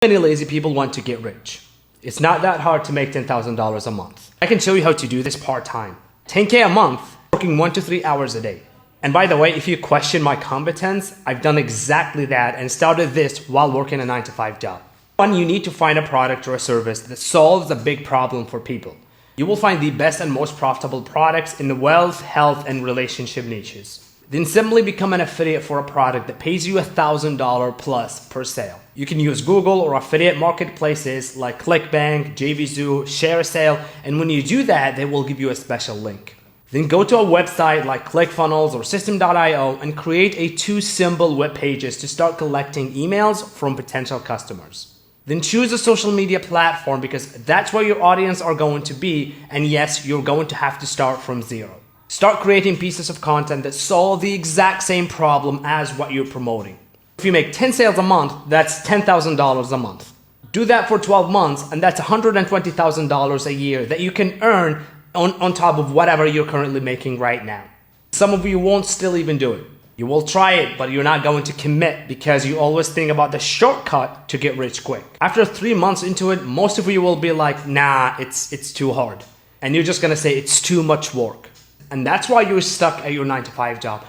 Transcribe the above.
Many lazy people want to get rich. It's not that hard to make $10,000 a month. I can show you how to do this part-time. 10K a month, working 1 to 3 hours a day. And by the way, if you question my competence, I've done exactly that and started this while working a 9 to 5 job. One, you need to find a product or a service that solves a big problem for people. You will find the best and most profitable products in the wealth, health, and relationship niches. Then simply become an affiliate for a product that pays you $1,000 plus per sale. You can use Google or affiliate marketplaces like ClickBank, JVZoo, ShareASale, and when you do that, they will give you a special link. Then go to a website like ClickFunnels or System.io and create 2 simple web pages to start collecting emails from potential customers. Then choose a social media platform because that's where your audience are going to be, and yes, you're going to have to start from zero. Start creating pieces of content that solve the exact same problem as what you're promoting. If you make 10 sales a month, that's $10,000 a month. Do that for 12 months and that's $120,000 a year that you can earn on top of whatever you're currently making right now. Some of you won't still even do it. You will try it, but you're not going to commit because you always think about the shortcut to get rich quick. After 3 months into it, most of you will be like, nah, it's too hard. And you're just gonna say it's too much work. And that's why you're stuck at your 9 to 5 job.